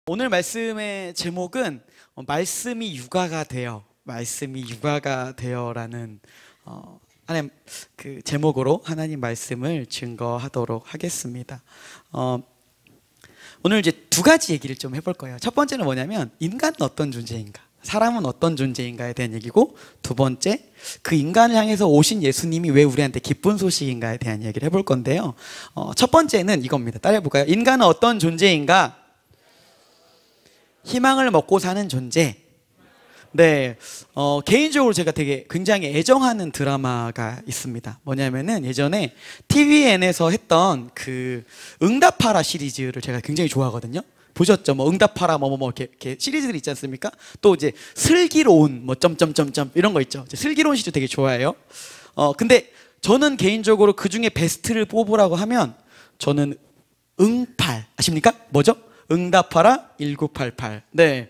오늘 말씀의 제목은 말씀이 육아가 되어, 말씀이 육아가 되어라는 하나님 그 제목으로 하나님 말씀을 증거하도록 하겠습니다. 오늘 이제 두 가지 얘기를 좀 해볼 거예요. 첫 번째는 뭐냐면 인간은 어떤 존재인가, 사람은 어떤 존재인가에 대한 얘기고, 두 번째 그 인간을 향해서 오신 예수님이 왜 우리한테 기쁜 소식인가에 대한 얘기를 해볼 건데요. 첫 번째는 이겁니다. 따라해볼까요? 인간은 어떤 존재인가? 희망을 먹고 사는 존재. 네, 개인적으로 제가 되게 굉장히 애정하는 드라마가 있습니다. 뭐냐면은 예전에 TVN에서 했던 그 응답하라 시리즈를 제가 굉장히 좋아하거든요. 보셨죠? 뭐 응답하라 이렇게 시리즈들 있지 않습니까? 또 이제 슬기로운 뭐 점점점점 이런 거 있죠. 슬기로운 시리즈 되게 좋아해요. 근데 저는 개인적으로 그 중에 베스트를 뽑으라고 하면 저는 응팔 아십니까? 뭐죠? 응답하라 1988. 네.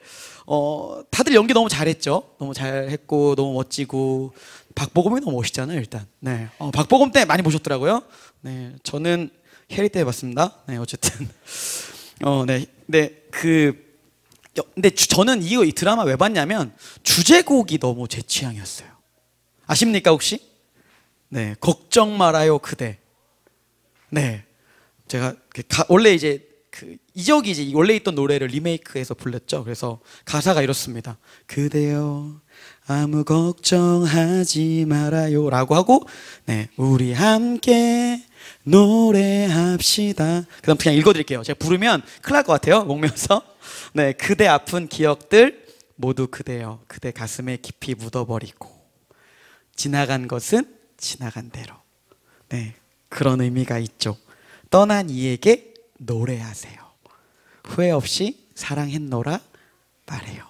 다들 연기 너무 잘했죠. 너무 잘했고 너무 멋지고 박보검이 너무 멋있잖아요, 일단. 네. 박보검 때 많이 보셨더라고요. 네. 저는 해리 때 봤습니다. 네, 어쨌든. 네. 근데 저는 이 드라마 왜 봤냐면 주제곡이 너무 제 취향이었어요. 아십니까, 혹시? 네. 걱정 말아요, 그대. 네. 제가 원래 이제 이적이 이제 원래 있던 노래를 리메이크해서 불렀죠. 그래서 가사가 이렇습니다. 그대여 아무 걱정하지 말아요 라고 하고, 네, 우리 함께 노래합시다. 그 다음 그냥 읽어드릴게요. 제가 부르면 큰일 날 것 같아요, 목면서. 네, 그대 아픈 기억들 모두 그대여 그대 가슴에 깊이 묻어버리고 지나간 것은 지나간 대로. 네, 그런 의미가 있죠. 떠난 이에게 노래하세요. 후회 없이 사랑했노라 말해요.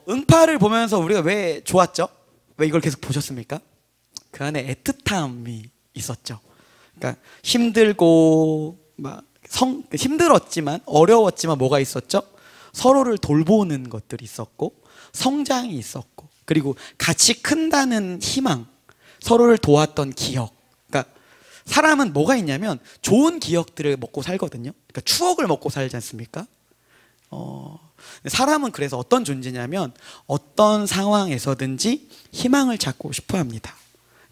응팔을 보면서 우리가 왜 좋았죠? 왜 이걸 계속 보셨습니까? 그 안에 애틋함이 있었죠. 그러니까 힘들고 힘들었지만 어려웠지만 뭐가 있었죠? 서로를 돌보는 것들이 있었고, 성장이 있었고, 그리고 같이 큰다는 희망, 서로를 도왔던 기억. 그러니까 사람은 뭐가 있냐면 좋은 기억들을 먹고 살거든요. 그러니까 추억을 먹고 살지 않습니까? 사람은 그래서 어떤 존재냐면 어떤 상황에서든지 희망을 찾고 싶어 합니다.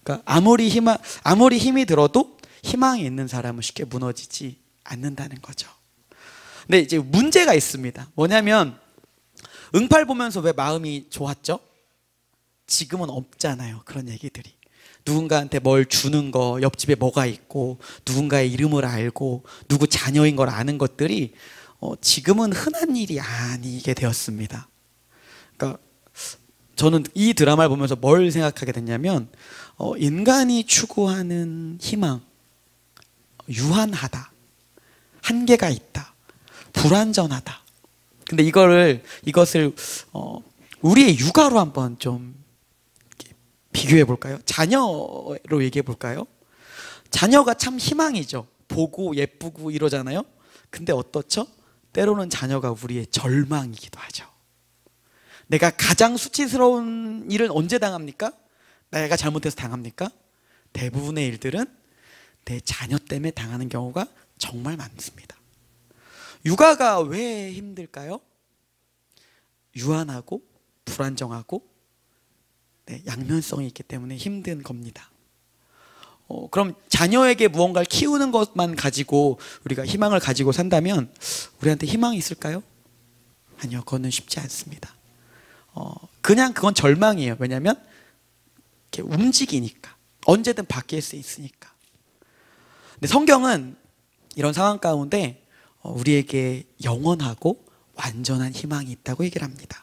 그러니까 아무리 힘이 들어도 희망이 있는 사람은 쉽게 무너지지 않는다는 거죠. 근데 이제 문제가 있습니다. 뭐냐면 응팔 보면서 왜 마음이 좋았죠? 지금은 없잖아요, 그런 얘기들이. 누군가한테 뭘 주는 거, 옆집에 뭐가 있고, 누군가의 이름을 알고, 누구 자녀인 걸 아는 것들이 지금은 흔한 일이 아니게 되었습니다. 그러니까 저는 이 드라마를 보면서 뭘 생각하게 됐냐면, 인간이 추구하는 희망, 유한하다, 한계가 있다, 불완전하다. 근데 이것을 우리의 육아로 한번 좀 비교해 볼까요? 자녀로 얘기해 볼까요? 자녀가 참 희망이죠. 보고 예쁘고 이러잖아요. 근데 어떻죠? 때로는 자녀가 우리의 절망이기도 하죠. 내가 가장 수치스러운 일은 언제 당합니까? 내가 잘못해서 당합니까? 대부분의 일들은 내 자녀 때문에 당하는 경우가 정말 많습니다. 육아가 왜 힘들까요? 유한하고 불안정하고, 네, 양면성이 있기 때문에 힘든 겁니다. 그럼 자녀에게 무언가를 키우는 것만 가지고 우리가 희망을 가지고 산다면 우리한테 희망이 있을까요? 아니요, 그거는 쉽지 않습니다. 그냥 그건 절망이에요. 왜냐하면 이렇게 움직이니까, 언제든 바뀔 수 있으니까. 근데 성경은 이런 상황 가운데 우리에게 영원하고 완전한 희망이 있다고 얘기를 합니다.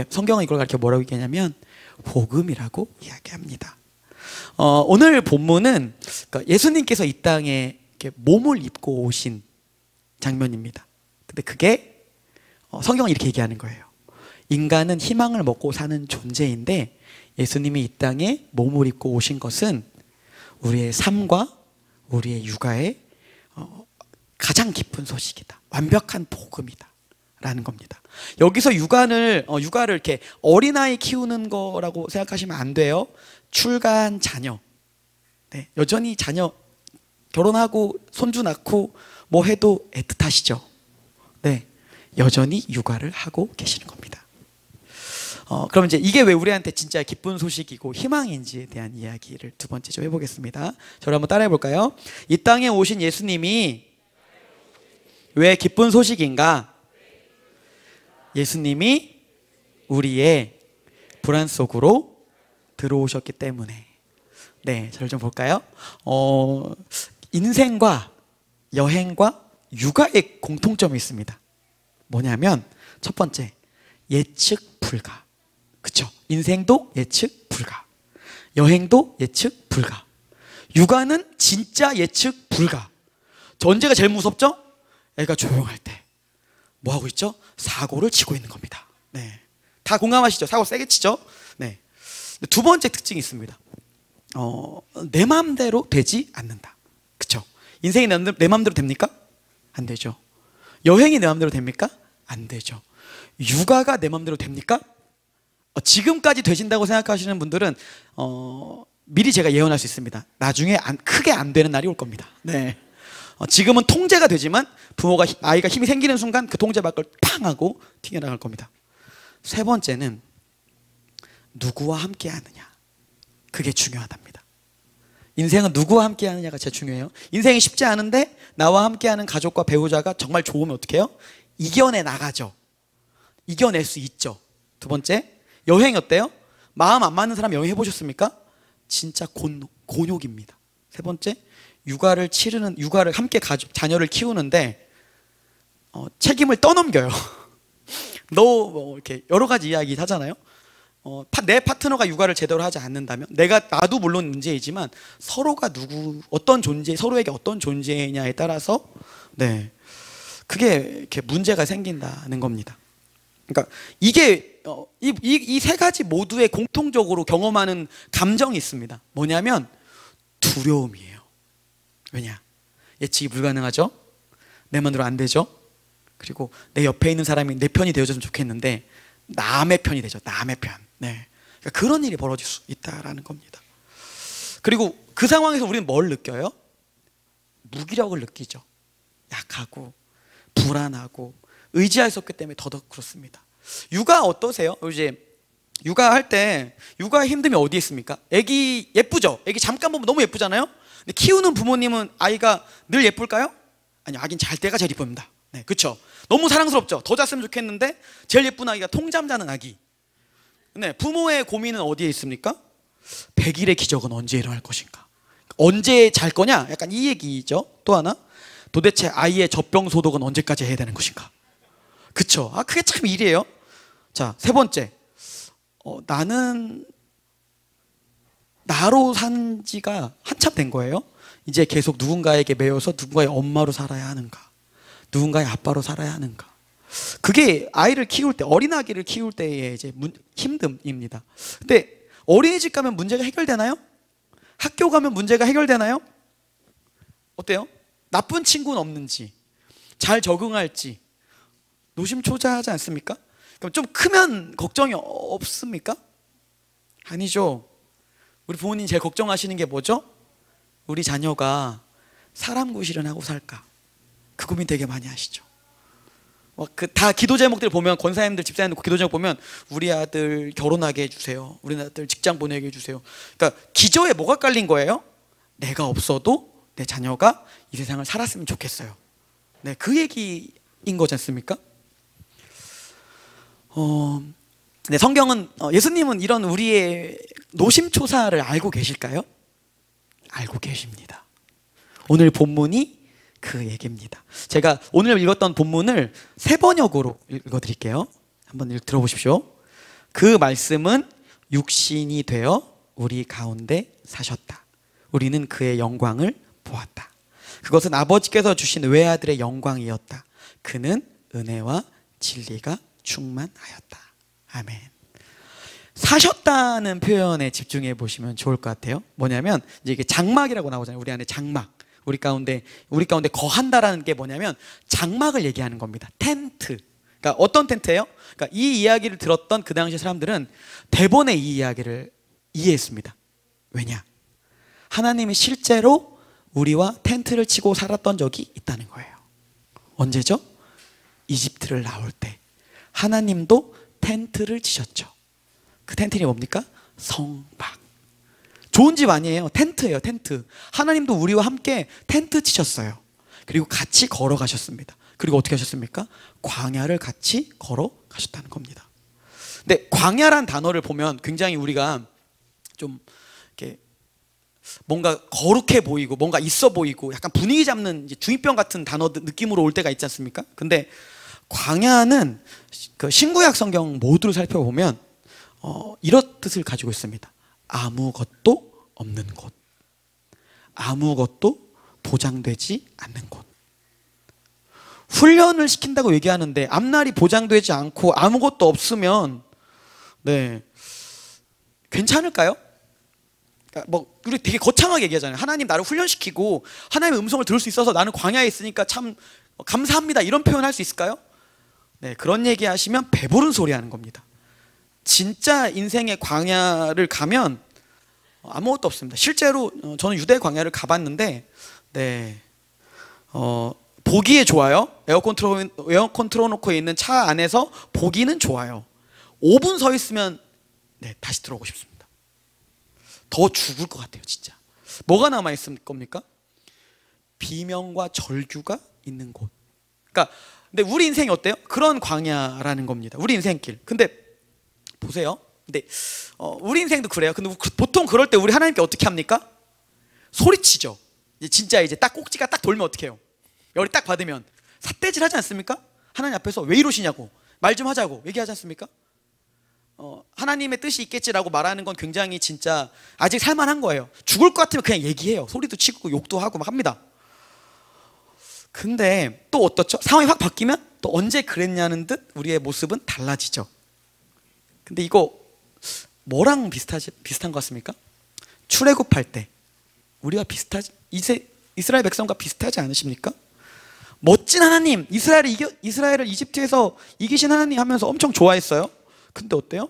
성경은 이걸 가르쳐 뭐라고 얘기하냐면 복음이라고 이야기합니다. 오늘 본문은 예수님께서 이 땅에 이렇게 몸을 입고 오신 장면입니다. 근데 그게 성경은 이렇게 얘기하는 거예요. 인간은 희망을 먹고 사는 존재인데 예수님이 이 땅에 몸을 입고 오신 것은 우리의 삶과 우리의 육아의 가장 깊은 소식이다. 완벽한 복음이다 라는 겁니다. 여기서 육아를 이렇게 어린아이 키우는 거라고 생각하시면 안 돼요. 출가한 자녀, 여전히 자녀 결혼하고 손주 낳고 뭐 해도 애틋하시죠. 여전히 육아를 하고 계시는 겁니다. 그럼 이제 이게 왜 우리한테 진짜 기쁜 소식이고 희망인지에 대한 이야기를 두 번째 좀 해보겠습니다. 저를 한번 따라해 볼까요? 이 땅에 오신 예수님이 왜 기쁜 소식인가? 예수님이 우리의 불안 속으로 들어오셨기 때문에. 네, 저를 좀 볼까요? 인생과 여행과 육아의 공통점이 있습니다. 뭐냐면 첫 번째, 예측 불가. 그쵸? 인생도 예측 불가, 여행도 예측 불가, 육아는 진짜 예측 불가. 저 언제가 제일 무섭죠? 애가 조용할 때 뭐 하고 있죠? 사고를 치고 있는 겁니다. 네, 다 공감하시죠? 사고 세게 치죠? 네. 두 번째 특징이 있습니다. 내 마음대로 되지 않는다. 그쵸? 인생이 내 마음대로 됩니까? 안 되죠. 여행이 내 마음대로 됩니까? 안 되죠. 육아가 내 마음대로 됩니까? 지금까지 되신다고 생각하시는 분들은 미리 제가 예언할 수 있습니다. 나중에 크게 안 되는 날이 올 겁니다. 네. 지금은 통제가 되지만 부모가 아이가 힘이 생기는 순간 그 통제 밖을 팡 하고 튀겨나갈 겁니다. 세 번째는 누구와 함께 하느냐. 그게 중요하답니다. 인생은 누구와 함께 하느냐가 제일 중요해요. 인생이 쉽지 않은데 나와 함께 하는 가족과 배우자가 정말 좋으면 어떻게 해요? 이겨내 나가죠. 이겨낼 수 있죠. 두 번째, 여행 어때요? 마음 안 맞는 사람 여행 해보셨습니까? 진짜 곤욕입니다. 세 번째, 육아를 함께 자녀를 키우는데 책임을 떠넘겨요. 뭐 이렇게 여러 가지 이야기 하잖아요. 내 파트너가 육아를 제대로 하지 않는다면, 나도 물론 문제이지만 서로가 서로에게 어떤 존재냐에 따라서, 네, 그게 이렇게 문제가 생긴다는 겁니다. 그러니까 이게 이 세 가지 모두에 공통적으로 경험하는 감정이 있습니다. 뭐냐면 두려움이에요. 왜냐? 예측이 불가능하죠. 내 마음대로 안 되죠. 그리고 내 옆에 있는 사람이 내 편이 되어줬으면 좋겠는데 남의 편이 되죠. 남의 편. 네. 그러니까 그런 일이 벌어질 수 있다라는 겁니다. 그리고 그 상황에서 우리는 뭘 느껴요? 무기력을 느끼죠. 약하고 불안하고 의지할 수 없기 때문에 더더욱 그렇습니다. 육아 어떠세요? 이제 육아할 때 육아 힘듦이 어디에 있습니까? 애기 예쁘죠? 애기 잠깐 보면 너무 예쁘잖아요? 근데 키우는 부모님은 아이가 늘 예쁠까요? 아니요, 아긴 잘 때가 제일 예쁩니다. 네, 그렇죠? 너무 사랑스럽죠? 더 잤으면 좋겠는데 제일 예쁜 아기가 통잠 자는 아기. 네, 부모의 고민은 어디에 있습니까? 100일의 기적은 언제 일어날 것인가? 언제 잘 거냐? 약간 이 얘기죠. 또 하나, 도대체 아이의 젖병 소독은 언제까지 해야 되는 것인가? 그쵸? 그게 참 일이에요. 자, 세 번째, 나는 나로 산 지가 한참 된 거예요. 이제 계속 누군가에게 매여서 누군가의 엄마로 살아야 하는가, 누군가의 아빠로 살아야 하는가. 그게 아이를 키울 때, 어린아기를 키울 때의 이제 힘듦입니다. 근데 어린이집 가면 문제가 해결되나요? 학교 가면 문제가 해결되나요? 어때요? 나쁜 친구는 없는지, 잘 적응할지 노심초사하지 않습니까? 그럼 좀 크면 걱정이 없습니까? 아니죠. 우리 부모님 제일 걱정하시는 게 뭐죠? 우리 자녀가 사람 구실은 하고 살까? 그 고민 되게 많이 하시죠. 다 기도 제목들 보면, 권사님들, 집사님들 기도 제목 보면 우리 아들 결혼하게 해주세요, 우리 아들 직장 보내게 해주세요. 그러니까 기저에 뭐가 깔린 거예요? 내가 없어도 내 자녀가 이 세상을 살았으면 좋겠어요. 네, 그 얘기인 거지 않습니까? 네, 성경은, 예수님은 이런 우리의 노심초사를 알고 계실까요? 알고 계십니다. 오늘 본문이 그 얘기입니다. 제가 오늘 읽었던 본문을 세 번역으로 읽어드릴게요. 한번 들어보십시오. 그 말씀은 육신이 되어 우리 가운데 사셨다. 우리는 그의 영광을 보았다. 그것은 아버지께서 주신 외아들의 영광이었다. 그는 은혜와 진리가 충만하였다. 아멘. 사셨다는 표현에 집중해 보시면 좋을 것 같아요. 뭐냐면 이제 이게 장막이라고 나오잖아요. 우리 안에 장막. 우리 가운데 거한다라는 게 뭐냐면 장막을 얘기하는 겁니다. 텐트. 그러니까 어떤 텐트예요? 그러니까 이 이야기를 들었던 그 당시 사람들은 대번에 이 이야기를 이해했습니다. 왜냐? 하나님이 실제로 우리와 텐트를 치고 살았던 적이 있다는 거예요. 언제죠? 이집트를 나올 때 하나님도 텐트를 치셨죠. 그 텐트 이름이 뭡니까? 성막. 좋은 집 아니에요. 텐트예요. 텐트. 하나님도 우리와 함께 텐트 치셨어요. 그리고 같이 걸어가셨습니다. 그리고 어떻게 하셨습니까? 광야를 같이 걸어가셨다는 겁니다. 근데 광야란 단어를 보면 굉장히 우리가 좀 이렇게 뭔가 거룩해 보이고 뭔가 있어 보이고 약간 분위기 잡는 중2병 같은 단어 느낌으로 올 때가 있지 않습니까? 근데 광야는 그 신구약 성경 모두를 살펴보면 이런 뜻을 가지고 있습니다. 아무것도 없는 곳, 아무것도 보장되지 않는 곳. 훈련을 시킨다고 얘기하는데 앞날이 보장되지 않고 아무것도 없으면 괜찮을까요? 뭐 우리 되게 거창하게 얘기하잖아요. 하나님 나를 훈련시키고 하나님의 음성을 들을 수 있어서 나는 광야에 있으니까 참 감사합니다, 이런 표현 할 수 있을까요? 그런 얘기 하시면 배부른 소리 하는 겁니다. 진짜 인생의 광야를 가면 아무것도 없습니다. 실제로 저는 유대 광야를 가봤는데 보기에 좋아요. 에어컨 틀어놓고 있는 차 안에서 보기는 좋아요. 5분 서 있으면 다시 들어오고 싶습니다. 더 죽을 것 같아요, 진짜. 뭐가 남아있을 겁니까? 비명과 절규가 있는 곳. 그러니까 근데 우리 인생이 어때요? 그런 광야라는 겁니다. 우리 인생길. 근데 보세요. 근데 우리 인생도 그래요. 근데 보통 그럴 때 우리 하나님께 어떻게 합니까? 소리치죠. 진짜 이제 딱 꼭지가 딱 돌면 어떻게 해요? 열이 딱 받으면 삿대질 하지 않습니까? 하나님 앞에서 왜 이러시냐고, 말 좀 하자고 얘기하지 않습니까? 하나님의 뜻이 있겠지라고 말하는 건 굉장히 진짜 아직 살만한 거예요. 죽을 것 같으면 그냥 얘기해요. 소리도 치고 욕도 하고 막 합니다. 근데 또 어떻죠? 상황이 확 바뀌면 또 언제 그랬냐는 듯 우리의 모습은 달라지죠. 근데 이거 뭐랑 비슷한 것 같습니까? 출애굽할 때 우리와 비슷하지, 이스라엘 백성과 비슷하지 않으십니까? 멋진 하나님, 이스라엘을 이집트에서 이기신 하나님 하면서 엄청 좋아했어요. 근데 어때요?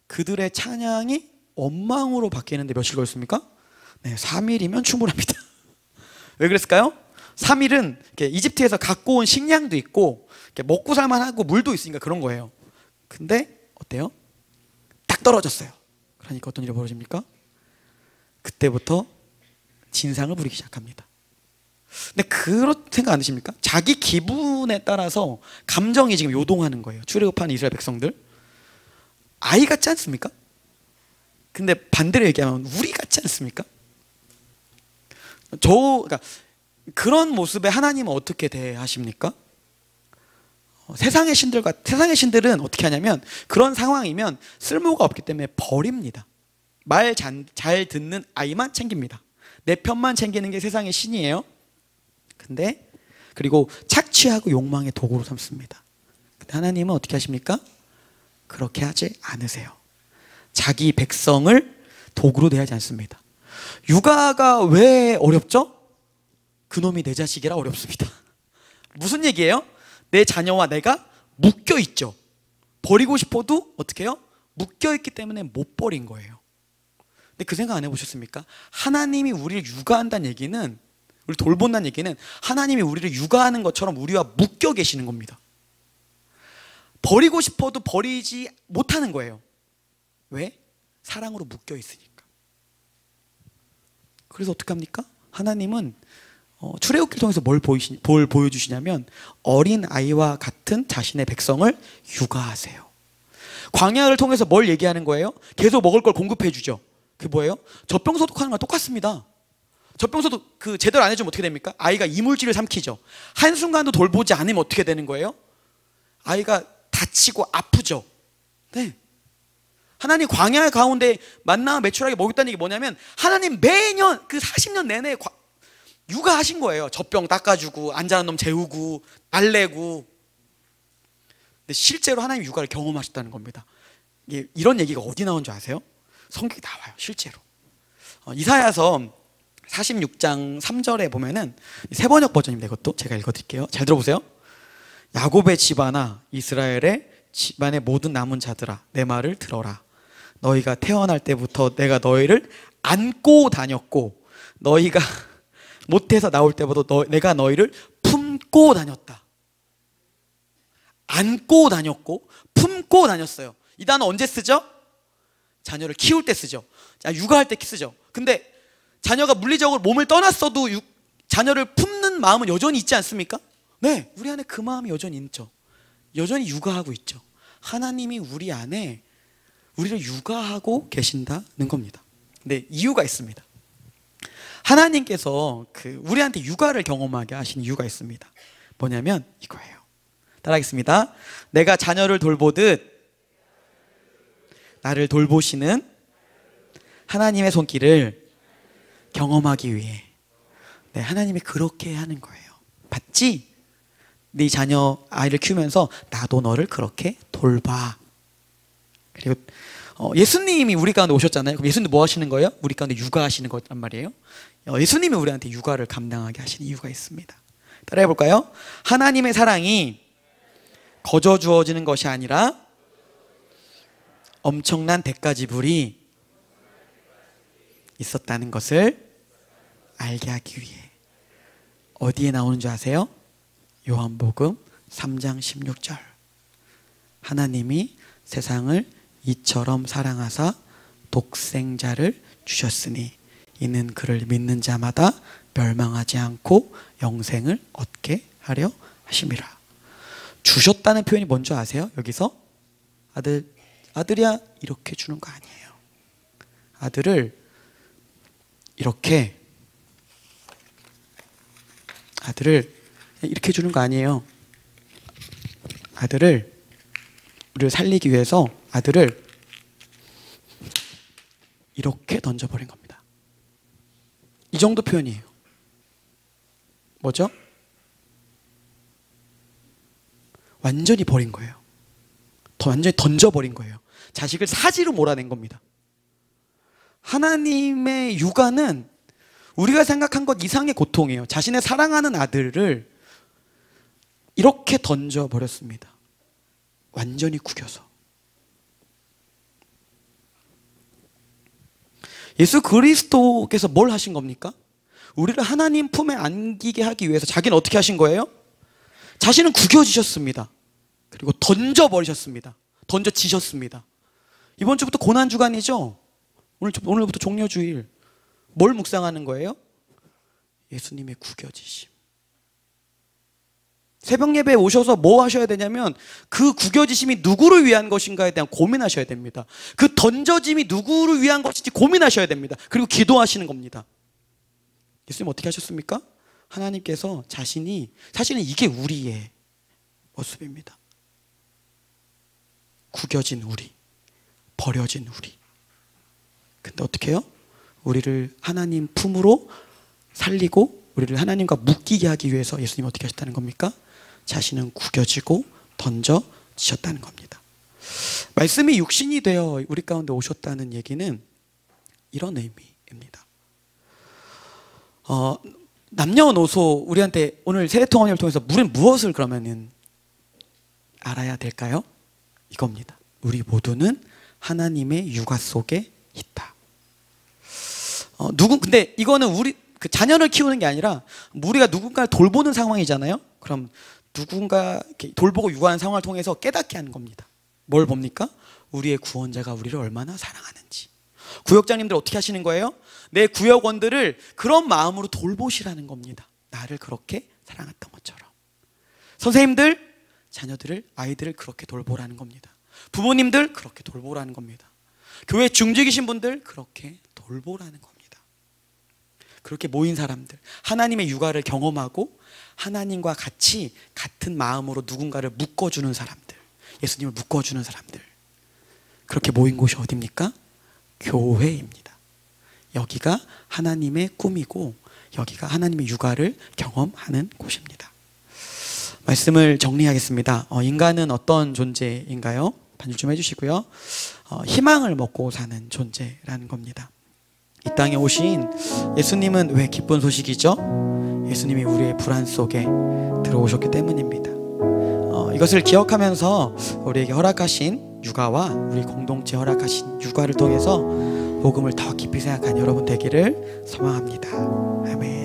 그들의 찬양이 원망으로 바뀌는데 며칠 걸렸습니까? 3일이면 충분합니다. 왜 그랬을까요? 3일은 이집트에서 갖고 온 식량도 있고 먹고 살만하고 물도 있으니까 그런 거예요. 근데 어때요? 딱 떨어졌어요. 그러니까 어떤 일이 벌어집니까? 그때부터 진상을 부리기 시작합니다. 근데 그런 생각 안 드십니까? 자기 기분에 따라서 감정이 지금 요동하는 거예요. 출애굽하는 이스라엘 백성들. 아이 같지 않습니까? 근데 반대로 얘기하면 우리 같지 않습니까? 그러니까 그런 모습에 하나님은 어떻게 대하십니까? 세상의 신들은 어떻게 하냐면 그런 상황이면 쓸모가 없기 때문에 버립니다. 말 잘 듣는 아이만 챙깁니다. 내 편만 챙기는 게 세상의 신이에요. 근데 그리고 착취하고 욕망의 도구로 삼습니다. 근데 하나님은 어떻게 하십니까? 그렇게 하지 않으세요. 자기 백성을 도구로 대하지 않습니다. 육아가 왜 어렵죠? 그놈이 내 자식이라 어렵습니다. 무슨 얘기예요? 내 자녀와 내가 묶여 있죠. 버리고 싶어도 어떻게 해요? 묶여 있기 때문에 못 버린 거예요. 근데 그 생각 안 해보셨습니까? 하나님이 우리를 육아한다는 얘기는, 우리 돌본다는 얘기는 하나님이 우리를 육아하는 것처럼 우리와 묶여 계시는 겁니다. 버리고 싶어도 버리지 못하는 거예요. 왜? 사랑으로 묶여 있으니까. 그래서 어떻게 합니까? 하나님은 출애굽기를 통해서 뭘 보여주시냐면 어린 아이와 같은 자신의 백성을 육아하세요. 광야를 통해서 뭘 얘기하는 거예요? 계속 먹을 걸 공급해 주죠. 그게 뭐예요? 젖병소독하는 거랑 똑같습니다. 젖병소독 제대로 안 해주면 어떻게 됩니까? 아이가 이물질을 삼키죠. 한순간도 돌보지 않으면 어떻게 되는 거예요? 아이가 다치고 아프죠. 네. 하나님 광야 가운데 만나와 메추라기 먹였다는 얘기 뭐냐면 하나님 매년 그 40년 내내 육아하신 거예요. 젖병 닦아주고 앉아있는 놈 재우고 달래고. 근데 실제로 하나님 육아를 경험하셨다는 겁니다. 이런 얘기가 어디 나온 줄 아세요? 성경에 나와요. 실제로. 이사야서 46장 3절에 보면은 새번역 버전입니다. 이것도 제가 읽어드릴게요. 잘 들어보세요. 야곱의 집안아, 이스라엘의 집안의 모든 남은 자들아, 내 말을 들어라. 너희가 태어날 때부터 내가 너희를 안고 다녔고 너희가 못해서 나올 때부터 내가 너희를 품고 다녔다. 안고 다녔고 품고 다녔어요. 이 단어 언제 쓰죠? 자녀를 키울 때 쓰죠. 육아할 때 쓰죠. 근데 자녀가 물리적으로 몸을 떠났어도 자녀를 품는 마음은 여전히 있지 않습니까? 네, 우리 안에 그 마음이 여전히 있죠. 여전히 육아하고 있죠. 하나님이 우리 안에 우리를 육아하고 계신다는 겁니다. 근데 이유가 있습니다. 하나님께서 우리한테 육아를 경험하게 하신 이유가 있습니다. 뭐냐면 이거예요. 따라하겠습니다. 내가 자녀를 돌보듯 나를 돌보시는 하나님의 손길을 경험하기 위해. 네, 하나님이 그렇게 하는 거예요. 봤지? 네 자녀 아이를 키우면서 나도 너를 그렇게 돌봐. 그리고 예수님이 우리 가운데 오셨잖아요. 그럼 예수님 뭐 하시는 거예요? 우리 가운데 육아하시는 거란 말이에요. 예수님이 우리한테 육아를 감당하게 하시는 이유가 있습니다. 따라해 볼까요? 하나님의 사랑이 거저 주어지는 것이 아니라 엄청난 대가 지불이 있었다는 것을 알게 하기 위해. 어디에 나오는 줄 아세요? 요한복음 3장 16절. 하나님이 세상을 이처럼 사랑하사 독생자를 주셨으니 이는 그를 믿는 자마다 멸망하지 않고 영생을 얻게 하려 하심이라. 주셨다는 표현이 뭔지 아세요? 여기서 아들이야 이렇게 주는 거 아니에요. 아들을 이렇게 주는 거 아니에요. 아들을 우리를 살리기 위해서 아들을 이렇게 던져버린 겁니다. 이 정도 표현이에요. 뭐죠? 완전히 버린 거예요. 완전히 던져버린 거예요. 자식을 사지로 몰아낸 겁니다. 하나님의 육아는 우리가 생각한 것 이상의 고통이에요. 자신의 사랑하는 아들을 이렇게 던져버렸습니다. 완전히 구겨서. 예수 그리스도께서 뭘 하신 겁니까? 우리를 하나님 품에 안기게 하기 위해서 자기는 어떻게 하신 거예요? 자신은 구겨지셨습니다. 그리고 던져버리셨습니다. 던져지셨습니다. 이번 주부터 고난주간이죠? 오늘부터 종려주일. 뭘 묵상하는 거예요? 예수님의 구겨지심. 새벽 예배에 오셔서 뭐 하셔야 되냐면 그 구겨지심이 누구를 위한 것인가에 대한 고민하셔야 됩니다. 그 던져짐이 누구를 위한 것인지 고민하셔야 됩니다. 그리고 기도하시는 겁니다. 예수님 어떻게 하셨습니까? 하나님께서 자신이, 사실은 이게 우리의 모습입니다. 구겨진 우리, 버려진 우리. 근데 어떻게 해요? 우리를 하나님 품으로 살리고 우리를 하나님과 묶이게 하기 위해서 예수님 어떻게 하셨다는 겁니까? 자신은 구겨지고 던져지셨다는 겁니다. 말씀이 육신이 되어 우리 가운데 오셨다는 얘기는 이런 의미입니다. 남녀노소 우리한테 오늘 세례통합을 통해서 우리는 무엇을 그러면은 알아야 될까요? 이겁니다. 우리 모두는 하나님의 육아 속에 있다. 근데 이거는 우리 자녀를 키우는 게 아니라 우리가 누군가를 돌보는 상황이잖아요. 그럼 누군가 돌보고 육아하는 상황을 통해서 깨닫게 하는 겁니다. 뭘 봅니까? 우리의 구원자가 우리를 얼마나 사랑하는지. 구역장님들 어떻게 하시는 거예요? 내 구역원들을 그런 마음으로 돌보시라는 겁니다. 나를 그렇게 사랑했던 것처럼. 선생님들, 자녀들을, 아이들을 그렇게 돌보라는 겁니다. 부모님들 그렇게 돌보라는 겁니다. 교회 중직이신 분들 그렇게 돌보라는 겁니다. 그렇게 모인 사람들, 하나님의 육아를 경험하고 하나님과 같이 같은 마음으로 누군가를 묶어주는 사람들, 예수님을 묶어주는 사람들, 그렇게 모인 곳이 어디입니까? 교회입니다. 여기가 하나님의 꿈이고 여기가 하나님의 육아를 경험하는 곳입니다. 말씀을 정리하겠습니다. 인간은 어떤 존재인가요? 반주 좀 해주시고요. 희망을 먹고 사는 존재라는 겁니다. 이 땅에 오신 예수님은 왜 기쁜 소식이죠? 예수님이 우리의 불안 속에 들어오셨기 때문입니다. 이것을 기억하면서 우리에게 허락하신 육아와 우리 공동체 허락하신 육아를 통해서 복음을 더 깊이 생각한 여러분 되기를 소망합니다. 아멘.